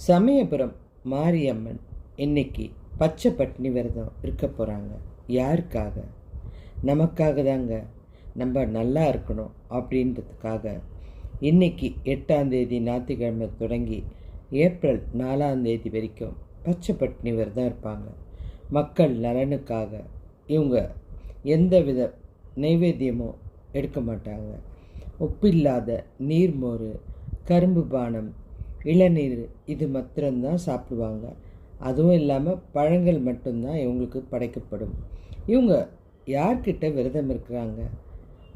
சமயபுரம் மாரியம்மன் இன்னைக்கு பச்சை பட்டினி விரதம் இருக்க போகிறாங்க. யாருக்காக? நமக்காக தாங்க. நம்ம நல்லா இருக்கணும் அப்படின்றதுக்காக. இன்னைக்கு 8ஆம் தேதி ஞாயிற்றுக்கிழமை தொடங்கி ஏப்ரல் 4ஆம் தேதி வரைக்கும் பச்சை பட்டினி விரதம் இருப்பாங்க. மக்கள் நலனுக்காக இவங்க எந்தவித நைவேத்தியமும் எடுக்க மாட்டாங்க. உப்பில்லாத நீர்மோர், கரும்பு பானம், இளநீர் இது மாத்திரம்தான் சாப்பிடுவாங்க. அதுவும் இல்லாமல் பழங்கள் மட்டும்தான் இவங்களுக்கு படைக்கப்படும். இவங்க யார்கிட்ட விரதம் இருக்கிறாங்க?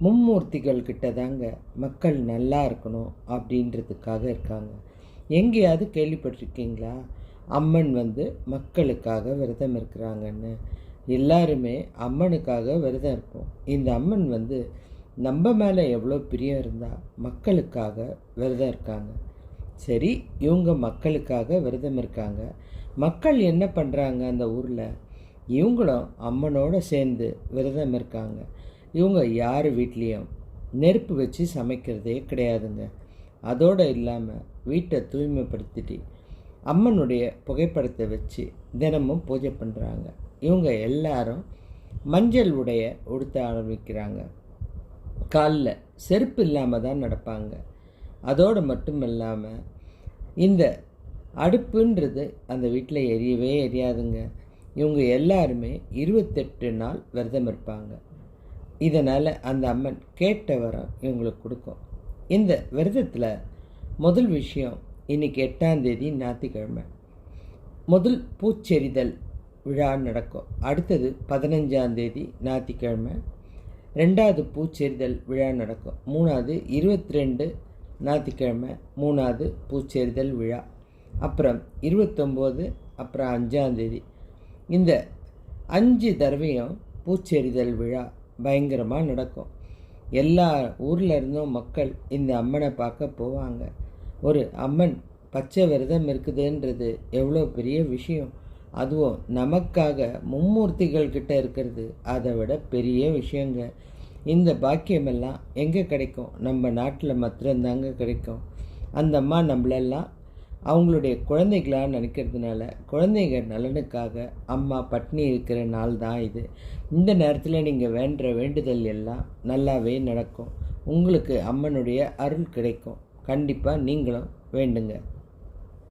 மும்மூர்த்திகள் கிட்ட தாங்க. மக்கள் நல்லா இருக்கணும் அப்படின்றதுக்காக இருக்காங்க. எங்கேயாவது கேள்விப்பட்டிருக்கீங்களா அம்மன் மக்களுக்காக விரதம் இருக்கிறாங்கன்னு? எல்லாருமே அம்மனுக்காக விரதம் இருப்போம். இந்த அம்மன் நம்ம மேலே எவ்வளோ பிரியம் இருந்தால் மக்களுக்காக விரதம் இருக்காங்க. சரி, இவங்க மக்களுக்காக விரதம் இருக்காங்க. மக்கள் என்ன பண்ணுறாங்க அந்த ஊரில்? இவங்களும் அம்மனோடு சேர்ந்து விரதம் இருக்காங்க. இவங்க யார் வீட்லேயும் நெருப்பு வச்சு சமைக்கிறதே கிடையாதுங்க. அதோடு இல்லாமல் வீட்டை தூய்மைப்படுத்திட்டு அம்மனுடைய புகைப்படத்தை வச்சு தினமும் பூஜை பண்ணுறாங்க. இவங்க எல்லாரும் மஞ்சள் உடைய உடுத்த ஆரம்பிக்கிறாங்க. காலில் செருப்பு இல்லாமல் தான் நடப்பாங்க. அதோடு மட்டும் இல்லாமல் இந்த அடுப்புன்றது அந்த வீட்டில் எரியவே எரியாதுங்க. இவங்க எல்லாருமே 28 நாள் விரதம் இருப்பாங்க. இதனால் அந்த அம்மன் கேட்ட வரம் இவங்களுக்கு கொடுக்கும். இந்த விரதத்தில் முதல் விஷயம், இன்றைக்கி 8ஆம் தேதி ஞாயிற்றுக்கிழமை முதல் பூச்செறிதல் விழா நடக்கும். அடுத்தது 15ஆம் தேதி ஞாயிற்றுக்கிழமை 2வது பூச்செறிதல் விழா நடக்கும். 3வது 22 ஞாயிற்றுக்கிழமை 3வது பூச்செறிதல் விழா. அப்புறம் 29, அப்புறம் 5ஆம் தேதி. இந்த 5 தடவையும் பூச்செறிதல் விழா பயங்கரமாக நடக்கும். எல்லா ஊரில் இருந்தும் மக்கள் இந்த அம்மனை பார்க்க போவாங்க. ஒரு அம்மன் பச்சை விரதம் இருக்குதுன்றது எவ்வளோ பெரிய விஷயம். அதுவும் நமக்காக மும்மூர்த்திகள் கிட்ட இருக்கிறது அதை விட பெரிய விஷயங்க. இந்த பாக்கியமெல்லாம் எங்கே கிடைக்கும்? நம்ம நாட்டில் மாத்திரம்தாங்க கிடைக்கும். அந்த அம்மா நம்மளெல்லாம் அவங்களுடைய குழந்தைகளாக நினைக்கிறதுனால குழந்தைங்க நலனுக்காக அம்மா பட்னி இருக்கிற நாள் தான் இது. இந்த நேரத்தில் நீங்கள் வேண்டுற வேண்டுதல் எல்லாம் நல்லாவே நடக்கும். உங்களுக்கு அம்மனுடைய அருள் கிடைக்கும். கண்டிப்பாக நீங்களும் வேண்டுங்க.